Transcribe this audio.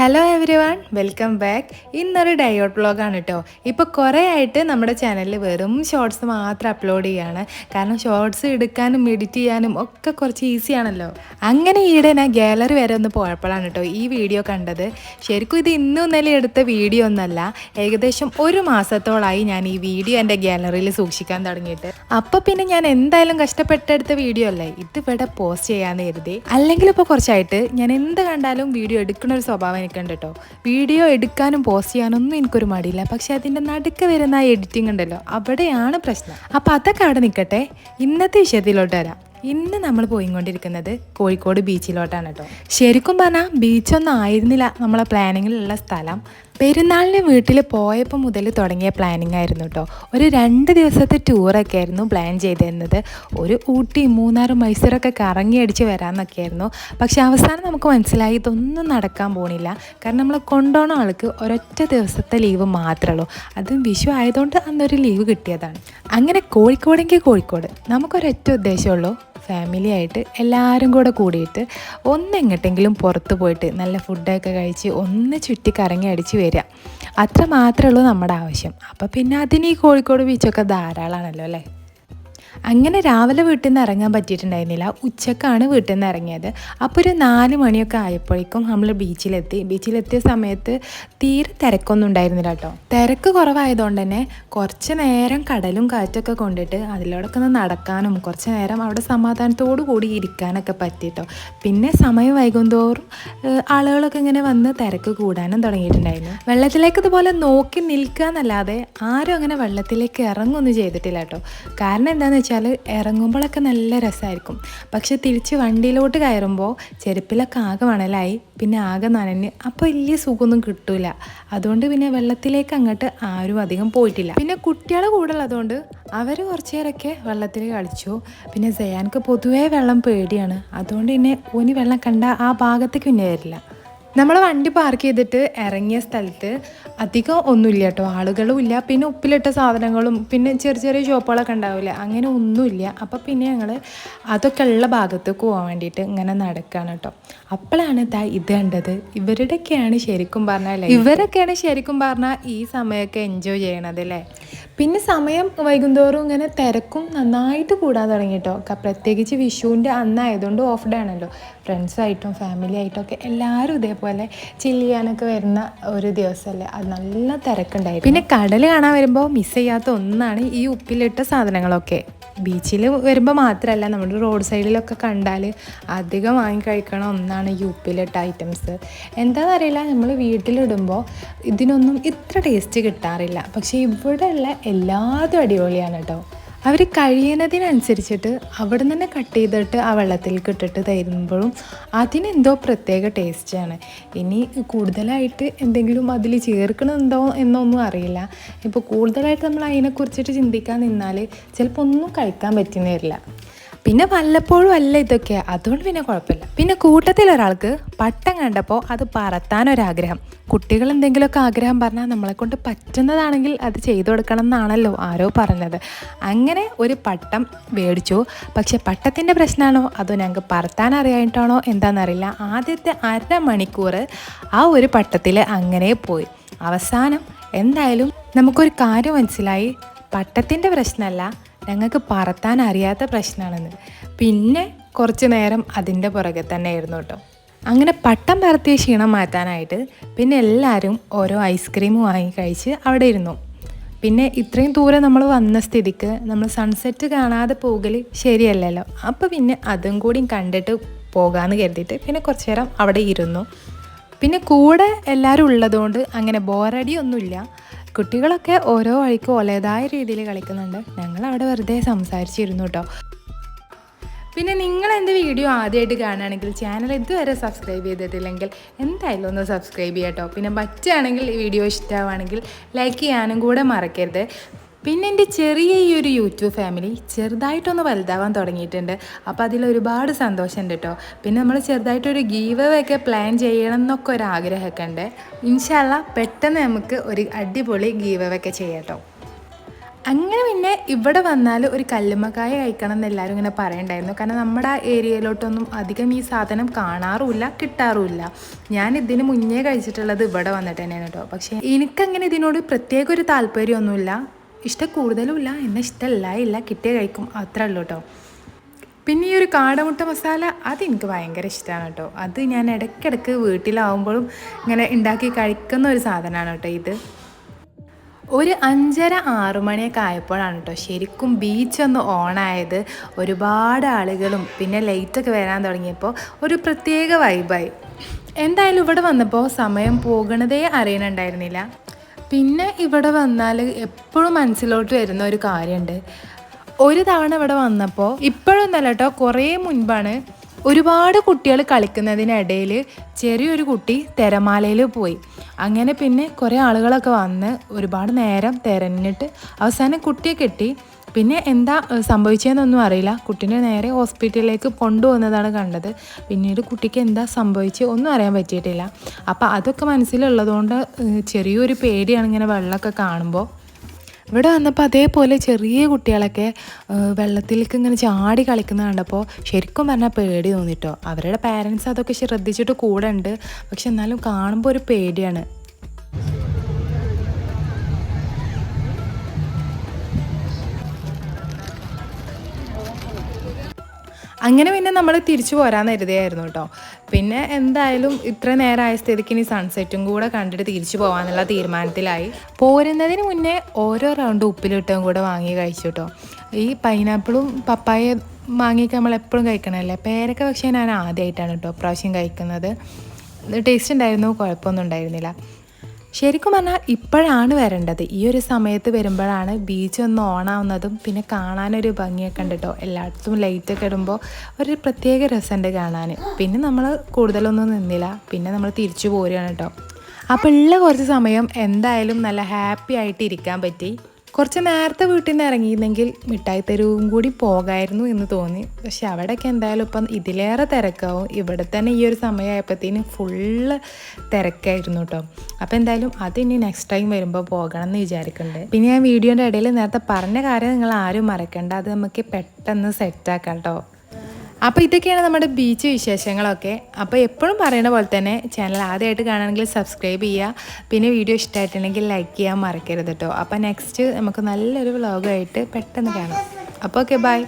Hello every one, welcome back. ഇന്നൊരു diode വ്ളോഗാണ് കേട്ടോ. ഇപ്പോൾ കുറേ ആയിട്ട് നമ്മുടെ ചാനലിൽ വെറും ഷോർട്സ് മാത്രം അപ്ലോഡ് ചെയ്യാണ്. കാരണം ഷോർട്സ് എടുക്കാനും എഡിറ്റ് ചെയ്യാനും ഒക്കെ കുറച്ച് ഈസിയാണല്ലോ. അങ്ങനെ ഈയിടെ ഞാൻ ഗാലറി വരെ ഒന്ന് പോയപ്പോഴാണ് കേട്ടോ ഈ വീഡിയോ കണ്ടത്. ശരിക്കും ഇത് ഇന്നും ഇന്നലെ എടുത്ത വീഡിയോ ഒന്നല്ല, ഏകദേശം ഒരു മാസത്തോളമായി ഞാൻ ഈ വീഡിയോ എൻ്റെ ഗാലറിയിൽ സൂക്ഷിക്കാൻ തുടങ്ങിയിട്ട്. അപ്പോൾ പിന്നെ ഞാൻ എന്തായാലും കഷ്ടപ്പെട്ടെടുത്ത വീഡിയോ അല്ലേ ഇത് ഇവിടെ പോസ്റ്റ് ചെയ്യാമെന്ന് കരുതി. അല്ലെങ്കിൽ ഇപ്പോൾ കുറച്ചായിട്ട് ഞാൻ എന്ത് കണ്ടാലും വീഡിയോ എടുക്കുന്ന ഒരു സ്വഭാവം എനിക്കുണ്ട് കേട്ടോ. വീഡിയോ എടുക്കാനും പോസ്റ്റ് ചെയ്യാനൊന്നും എനിക്കൊരു മടിയില്ല. പക്ഷെ അതിൻ്റെ നടുക്ക് വരുന്ന ആ എഡിറ്റിംഗ് ഉണ്ടല്ലോ, അവിടെയാണ് പ്രശ്നം. അപ്പോൾ അതൊക്കെ അവിടെ നിൽക്കട്ടെ, ഇന്നത്തെ വിഷയത്തിലോട്ട് വരാം. ഇന്ന് നമ്മൾ പോയിക്കൊണ്ടിരിക്കുന്നത് കോഴിക്കോട് ബീച്ചിലോട്ടാണ് കേട്ടോ. ശരിക്കും പറഞ്ഞാൽ ബീച്ചൊന്നും ആയിരുന്നില്ല നമ്മളെ പ്ലാനിങ്ങിലുള്ള സ്ഥലം. പെരുന്നാളിന് വീട്ടിൽ പോയപ്പോൾ മുതൽ തുടങ്ങിയ പ്ലാനിങ് ആയിരുന്നു കേട്ടോ. ഒരു 2 ദിവസത്തെ ടൂറൊക്കെ ആയിരുന്നു പ്ലാൻ ചെയ്തിരുന്നത്. ഒരു ഊട്ടി, മൂന്നാർ, മൈസൂരൊക്കെ കറങ്ങി അടിച്ച് വരാമെന്നൊക്കെ ആയിരുന്നു. പക്ഷേ അവസാനം നമുക്ക് മനസ്സിലായി ഇതൊന്നും നടക്കാൻ പോണില്ല. കാരണം നമ്മൾ കൊണ്ടുപോകുന്ന ആൾക്ക് ഒരൊറ്റ ദിവസത്തെ ലീവ് മാത്രമേ ഉള്ളൂ. അതും വിഷു ആയതുകൊണ്ട് അന്നൊരു ലീവ് കിട്ടിയതാണ്. അങ്ങനെ കോഴിക്കോടെങ്കിൽ കോഴിക്കോട് നമുക്കൊരൊറ്റ ഉദ്ദേശമുള്ളൂ, ഫാമിലി ആയിട്ട് എല്ലാവരും കൂടെ കൂടിയിട്ട് ഒന്നെങ്ങോട്ടെങ്കിലും പുറത്ത് പോയിട്ട് നല്ല ഫുഡൊക്കെ കഴിച്ച് ഒന്ന് ചുറ്റി കറങ്ങി അടിച്ച് വരിക. അത്ര മാത്രമേ ഉള്ളൂ നമ്മുടെ ആവശ്യം. അപ്പോൾ പിന്നെ അതിന് ഈ കോഴിക്കോട് ബീച്ചൊക്കെ ധാരാളമാണല്ലോ അല്ലേ. അങ്ങനെ രാവിലെ വീട്ടിൽ നിന്ന് ഇറങ്ങാൻ പറ്റിയിട്ടുണ്ടായിരുന്നില്ല. ഉച്ചക്കാണ് വീട്ടിൽ നിന്ന് ഇറങ്ങിയത്. അപ്പോൾ ഒരു 4 മണിയൊക്കെ ആയപ്പോഴേക്കും നമ്മൾ ബീച്ചിലെത്തിയ സമയത്ത് തീരെ തിരക്കൊന്നും ഉണ്ടായിരുന്നില്ല കേട്ടോ. തിരക്ക് കുറവായതുകൊണ്ട് തന്നെ കുറച്ച് നേരം കടലും കാറ്റൊക്കെ കൊണ്ടിട്ട് അതിലൂടെയൊക്കെ ഒന്ന് നടക്കാനും കുറച്ച് നേരം അവിടെ സമാധാനത്തോടു കൂടി ഇരിക്കാനൊക്കെ പറ്റിയിട്ടോ. പിന്നെ സമയം വൈകുന്തോറും ആളുകളൊക്കെ ഇങ്ങനെ വന്ന് തിരക്ക് കൂടാനും തുടങ്ങിയിട്ടുണ്ടായിരുന്നു. വെള്ളത്തിലേക്ക് ഇതുപോലെ നോക്കി നിൽക്കുക എന്നല്ലാതെ ആരും അങ്ങനെ വെള്ളത്തിലേക്ക് ഇറങ്ങൊന്നും ചെയ്തിട്ടില്ല കേട്ടോ. കാരണം എന്താണെന്ന് വെച്ചാൽ ഇറങ്ങുമ്പോഴൊക്കെ നല്ല രസമായിരിക്കും. പക്ഷെ തിരിച്ച് വണ്ടിയിലോട്ട് കയറുമ്പോൾ ചെരുപ്പിലൊക്കെ ആകെ മണലായി, പിന്നെ ആകെ നനഞ്ഞ് അപ്പോൾ വലിയ സുഖമൊന്നും കിട്ടില്ല. അതുകൊണ്ട് പിന്നെ വെള്ളത്തിലേക്ക് അങ്ങോട്ട് ആരും അധികം പോയിട്ടില്ല. പിന്നെ കുട്ടികളെ കൂടെ ഉള്ളതുകൊണ്ട് അവർ കുറച്ച് നേരമൊക്കെ വെള്ളത്തിൽ കളിച്ചു. പിന്നെ സയാൻക്ക് പൊതുവേ വെള്ളം പേടിയാണ്. അതുകൊണ്ട് പിന്നെ ഓനി വെള്ളം കണ്ട ആ ഭാഗത്തേക്ക് പിന്നെ വരില്ല. നമ്മൾ വണ്ടി പാർക്ക് ചെയ്തിട്ട് ഇറങ്ങിയ സ്ഥലത്ത് അധികം ഒന്നുമില്ല കേട്ടോ, ആളുകളും ഇല്ല. പിന്നെ ഉപ്പിലിട്ട സാധനങ്ങളും പിന്നെ ചെറിയ ചെറിയ ഷോപ്പുകളൊക്കെ ഉണ്ടാവില്ല, അങ്ങനെ ഒന്നുമില്ല. അപ്പോൾ പിന്നെ ഞങ്ങൾ അതൊക്കെ ഉള്ള ഭാഗത്തേക്ക് പോകാൻ വേണ്ടിയിട്ട് ഇങ്ങനെ നടക്കുകയാണ് കേട്ടോ. അപ്പോഴാണ് ഇത് കണ്ടത്. ഇവരുടെയൊക്കെയാണ് ശരിക്കും പറഞ്ഞാൽ ഈ സമയമൊക്കെ എൻജോയ് ചെയ്യണത് അല്ലേ. പിന്നെ സമയം വൈകുന്തോറും ഇങ്ങനെ തിരക്കും നന്നായിട്ട് കൂടാൻ തുടങ്ങി കേട്ടോ. പ്രത്യേകിച്ച് വിഷുവിൻ്റെ അന്നായതുകൊണ്ട് ഓഫ് ഡേ ആണല്ലോ. ഫ്രണ്ട്സായിട്ടും ഫാമിലി ആയിട്ടും ഒക്കെ എല്ലാവരും ഇതേപോലെ ചില്ല് ചെയ്യാനൊക്കെ വരുന്ന ഒരു ദിവസമല്ലേ, അത് നല്ല തിരക്കുണ്ടായിരുന്നു. പിന്നെ കടൽ കാണാൻ വരുമ്പോൾ മിസ് ചെയ്യാത്ത ഒന്നാണ് ഈ ഉപ്പിലിട്ട സാധനങ്ങളൊക്കെ. ബീച്ചിൽ വരുമ്പോൾ മാത്രമല്ല, നമ്മുടെ റോഡ് സൈഡിലൊക്കെ കണ്ടാൽ അധികം വാങ്ങി കഴിക്കണ ഒന്നാണ് ഈ ഉപ്പിലിട്ട ഐറ്റംസ്. എന്താണെന്നറിയില്ല, നമ്മൾ വീട്ടിലിടുമ്പോൾ ഇതിനൊന്നും ഇത്ര ടേസ്റ്റ് കിട്ടാറില്ല. പക്ഷേ ഇവിടെ ഉള്ള എല്ലാതും അടിപൊളിയാണ് കേട്ടോ. അവർ കഴിയുന്നതിനനുസരിച്ചിട്ട് അവിടെ നിന്ന് തന്നെ കട്ട് ചെയ്തിട്ട് ആ വെള്ളത്തിലേക്ക് ഇട്ടിട്ട് തരുമ്പോഴും അതിനെന്തോ പ്രത്യേക ടേസ്റ്റാണ്. ഇനി കൂടുതലായിട്ട് എന്തെങ്കിലും അതിൽ ചേർക്കണമെന്തോ എന്നൊന്നും അറിയില്ല. ഇപ്പോൾ കൂടുതലായിട്ട് നമ്മൾ അതിനെക്കുറിച്ചിട്ട് ചിന്തിക്കാൻ നിന്നാൽ ചിലപ്പോൾ ഒന്നും കഴിക്കാൻ പറ്റുന്ന വരില്ല. പിന്നെ വല്ലപ്പോഴും അല്ല ഇതൊക്കെ, അതുകൊണ്ട് പിന്നെ കുഴപ്പമില്ല. പിന്നെ കൂട്ടത്തിൽ ഒരാൾക്ക് പട്ടം കണ്ടപ്പോൾ അത് പറത്താനൊരാഗ്രഹം. കുട്ടികൾ എന്തെങ്കിലുമൊക്കെ ആഗ്രഹം പറഞ്ഞാൽ നമ്മളെക്കൊണ്ട് പറ്റുന്നതാണെങ്കിൽ അത് ചെയ്തു കൊടുക്കണം എന്നാണല്ലോ ആരോ പറഞ്ഞത്. അങ്ങനെ ഒരു പട്ടം മേടിച്ചു. പക്ഷെ പട്ടത്തിൻ്റെ പ്രശ്നമാണോ അതോ ഞങ്ങൾക്ക് പറത്താൻ അറിയായിട്ടാണോ എന്താണെന്നറിയില്ല, ആദ്യത്തെ 1/2 മണിക്കൂർ ആ ഒരു പട്ടത്തിൽ അങ്ങനെ പോയി. അവസാനം എന്തായാലും നമുക്കൊരു കാര്യം മനസ്സിലായി, പട്ടത്തിൻ്റെ പ്രശ്നമല്ല, ഞങ്ങൾക്ക് പറത്താൻ അറിയാത്ത പ്രശ്നമാണെന്ന്. പിന്നെ കുറച്ച് നേരം അതിൻ്റെ പുറകെ തന്നെ ആയിരുന്നു കേട്ടോ. അങ്ങനെ പട്ടം പറത്തിയ ക്ഷീണം മാറ്റാനായിട്ട് പിന്നെ എല്ലാവരും ഓരോ ഐസ്ക്രീം വാങ്ങി കഴിച്ച് അവിടെ ഇരുന്നു. പിന്നെ ഇത്രയും ദൂരം നമ്മൾ വന്ന സ്ഥിതിക്ക് നമ്മൾ സൺസെറ്റ് കാണാതെ പോകൽ ശരിയല്ലല്ലോ. അപ്പോൾ പിന്നെ അതും കൂടി കണ്ടിട്ട് പോകാമെന്ന് കരുതിയിട്ട് പിന്നെ കുറച്ച് നേരം അവിടെ ഇരുന്നു. പിന്നെ കൂടെ എല്ലാവരും ഉള്ളതുകൊണ്ട് അങ്ങനെ ബോറടിയൊന്നുമില്ല. കുട്ടികളൊക്കെ ഓരോ വഴിക്ക് ഓലേതായ രീതിയിൽ കളിക്കുന്നുണ്ട്. ഞങ്ങൾ അവിടെ വെറുതെ സംസാരിച്ചിരുന്നു കേട്ടോ. പിന്നെ നിങ്ങൾ എൻ്റെ വീഡിയോ ആദ്യമായിട്ട് കാണുകയാണെങ്കിൽ ചാനൽ ഇതുവരെ സബ്സ്ക്രൈബ് ചെയ്തിട്ടില്ലെങ്കിൽ എന്തായാലും ഒന്ന് സബ്സ്ക്രൈബ് ചെയ്യാം കേട്ടോ. പിന്നെ പറ്റുകയാണെങ്കിൽ ഈ വീഡിയോ ഇഷ്ടമാണെങ്കിൽ ലൈക്ക് ചെയ്യാനും കൂടെ മറക്കരുത്. പിന്നെ എൻ്റെ ചെറിയ ഈ ഒരു യൂട്യൂബ് ഫാമിലി ചെറുതായിട്ടൊന്ന് വലുതാവാൻ തുടങ്ങിയിട്ടുണ്ട്. അപ്പോൾ അതിലൊരുപാട് സന്തോഷമുണ്ട് കേട്ടോ. പിന്നെ നമ്മൾ ചെറുതായിട്ടൊരു ഗീവ് അവേ ഒക്കെ പ്ലാൻ ചെയ്യണം എന്നൊക്കെ ഒരു ആഗ്രഹമൊക്കെ ഉണ്ട്. ഇൻഷാ അല്ലാഹ് പെട്ടെന്ന് നമുക്ക് ഒരു അടിപൊളി ഗീവ് അവേ ഒക്കെ ചെയ്യാം കേട്ടോ. അങ്ങനെ പിന്നെ ഇവിടെ വന്നാൽ ഒരു കല്ലുമ്മക്കായ കഴിക്കണം എന്ന് എല്ലാവരും ഇങ്ങനെ പറയണ്ടായിരുന്നു. കാരണം നമ്മുടെ ആ ഏരിയയിലോട്ടൊന്നും അധികം ഈ സാധനം കാണാറുമില്ല, കിട്ടാറുമില്ല. ഞാൻ ഇതിന് മുന്നേ കഴിച്ചിട്ടുള്ളത് ഇവിടെ വന്നിട്ട് തന്നെയാണ് കേട്ടോ. പക്ഷേ എനിക്കങ്ങനെ ഇതിനോട് പ്രത്യേക ഒരു താല്പര്യമൊന്നുമില്ല, ഇഷ്ടം കൂടുതലുമില്ല, എന്നാൽ ഇഷ്ടമല്ല, കിട്ടിയ കഴിക്കും, അത്രേ ഉള്ളൂ കേട്ടോ. പിന്നെ ഈ ഒരു കാടമുട്ട മസാല അതെനിക്ക് ഭയങ്കര ഇഷ്ടമാണ് കേട്ടോ. അത് ഞാൻ ഇടയ്ക്കിടയ്ക്ക് വീട്ടിലാവുമ്പോഴും ഇങ്ങനെ ഉണ്ടാക്കി കഴിക്കുന്ന ഒരു സാധനമാണ് കേട്ടോ ഇത്. ഒരു 5:30-6 മണിയൊക്കെ ആയപ്പോഴാണ് കേട്ടോ ശരിക്കും ബീച്ചൊന്ന് ഓണായത്. ഒരുപാട് ആളുകളും പിന്നെ ലൈറ്റൊക്കെ വരാൻ തുടങ്ങിയപ്പോൾ ഒരു പ്രത്യേക വൈബായി. എന്തായാലും ഇവിടെ വന്നപ്പോൾ സമയം പോകണതേ അറിയണുണ്ടായിരുന്നില്ല. പിന്നെ ഇവിടെ വന്നാൽ എപ്പോഴും മനസ്സിലോട്ട് വരുന്ന ഒരു കാര്യമുണ്ട്. ഒരു തവണ ഇവിടെ വന്നപ്പോൾ, ഇപ്പോഴൊന്നല്ല കേട്ടോ, കുറേ മുൻപാണ്, ഒരുപാട് കുട്ടികൾ കളിക്കുന്നതിനിടയിൽ ചെറിയൊരു കുട്ടി തിരമാലയിൽ പോയി. അങ്ങനെ പിന്നെ കുറേ ആളുകളൊക്കെ വന്ന് ഒരുപാട് നേരം തിരഞ്ഞിട്ട് അവസാനം കുട്ടിയെ കിട്ടി. പിന്നെ എന്താ സംഭവിച്ചതെന്നൊന്നും അറിയില്ല. കുട്ടീനെ നേരെ ഹോസ്പിറ്റലിലേക്ക് കൊണ്ടുവന്നതാണ് കണ്ടത്. പിന്നീട് കുട്ടിക്ക് എന്താ സംഭവിച്ചത് ഒന്നും അറിയാൻ പറ്റിയിട്ടില്ല. അപ്പോൾ അതൊക്കെ മനസ്സിലുള്ളതുകൊണ്ട് ചെറിയൊരു പേടിയാണ് ഇങ്ങനെ വെള്ളമൊക്കെ കാണുമ്പോൾ. ഇവിടെ വന്നപ്പോൾ അതേപോലെ ചെറിയ കുട്ടികളൊക്കെ വെള്ളത്തിലേക്ക് ഇങ്ങനെ ചാടി കളിക്കുന്നത് കണ്ടപ്പോൾ ശരിക്കും പറഞ്ഞാൽ പേടി തോന്നിട്ടോ. അവരുടെ പാരൻസ് അതൊക്കെ ശ്രദ്ധിച്ചിട്ട് കൂടെ ഉണ്ട്, പക്ഷെ എന്നാലും കാണുമ്പോൾ ഒരു പേടിയാണ്. അങ്ങനെ പിന്നെ നമ്മൾ തിരിച്ചു പോരാന്ന് കരുതിയായിരുന്നു കേട്ടോ. പിന്നെ എന്തായാലും ഇത്ര നേരമായ സ്ഥിതിക്ക് ഇനി സൺസെറ്റും കൂടെ കണ്ടിട്ട് തിരിച്ചു പോകാമെന്നുള്ള തീരുമാനത്തിലായി. പോരുന്നതിന് മുന്നേ ഓരോ റൗണ്ട് ഉപ്പിലിട്ടും കൂടെ വാങ്ങി കഴിച്ചു കേട്ടോ. ഈ പൈനാപ്പിളും പപ്പായ വാങ്ങിയൊക്കെ നമ്മൾ എപ്പോഴും കഴിക്കണമല്ലേ. പേരക്ക പക്ഷേ ഞാൻ ആദ്യമായിട്ടാണ് കേട്ടോ പ്രാവശ്യം കഴിക്കുന്നത്. ടേസ്റ്റ് ഉണ്ടായിരുന്നു, കുഴപ്പമൊന്നും ഉണ്ടായിരുന്നില്ല. ശരിക്കും പറഞ്ഞാൽ ഇപ്പോഴാണ് വരേണ്ടത്. ഈ ഒരു സമയത്ത് വരുമ്പോഴാണ് ബീച്ച് ഒന്ന് ഓണാവുന്നതും പിന്നെ കാണാനൊരു ഭംഗിയൊക്കെ ഉണ്ട് കേട്ടോ. എല്ലായിടത്തും ലൈറ്റൊക്കെ ഇടുമ്പോൾ ഒരു പ്രത്യേക രസമുണ്ട് കാണാൻ. പിന്നെ നമ്മൾ കൂടുതലൊന്നും നിന്നില്ല, പിന്നെ നമ്മൾ തിരിച്ചു പോരുകയാണ് കേട്ടോ. അപ്പോൾ ഉള്ള കുറച്ച് സമയം എന്തായാലും നല്ല ഹാപ്പി ആയിട്ട് ഇരിക്കാൻ പറ്റി. കുറച്ച് നേരത്തെ വീട്ടിൽ നിന്ന് ഇറങ്ങിയിരുന്നെങ്കിൽ മിഠായി തെരുവും കൂടി പോകായിരുന്നു എന്ന് തോന്നി. പക്ഷെ അവിടെയൊക്കെ എന്തായാലും ഇപ്പം ഇതിലേറെ തിരക്കാവും. ഇവിടെ തന്നെ ഈ ഒരു സമയമായപ്പോഴത്തേന് ഫുള്ള് തിരക്കായിരുന്നു കേട്ടോ. അപ്പോൾ എന്തായാലും അതിനി നെക്സ്റ്റ് ടൈം വരുമ്പോൾ പോകണം എന്ന് വിചാരിക്കുന്നുണ്ട്. പിന്നെ ഞാൻ വീഡിയോൻ്റെ ഇടയിൽ നേരത്തെ പറഞ്ഞ കാര്യം നിങ്ങൾ ആരും മറക്കണ്ട, അത് നമുക്ക് പെട്ടെന്ന് സെറ്റാക്കാം കേട്ടോ. അപ്പോൾ ഇതൊക്കെയാണ് നമ്മുടെ ബീച്ച് വിശേഷങ്ങളൊക്കെ. അപ്പോൾ എപ്പോഴും പറയുന്ന പോലെ തന്നെ ചാനൽ ആദ്യമായിട്ട് കാണുകയാണെങ്കിൽ സബ്സ്ക്രൈബ് ചെയ്യുക. പിന്നെ വീഡിയോ ഇഷ്ടമായിട്ടുണ്ടെങ്കിൽ ലൈക്ക് ചെയ്യാൻ മറക്കരുത് കേട്ടോ. അപ്പോൾ നെക്സ്റ്റ് നമുക്ക് നല്ലൊരു വ്ളോഗായിട്ട് പെട്ടെന്ന് കാണാം. അപ്പോൾ ഓക്കെ, ബൈ.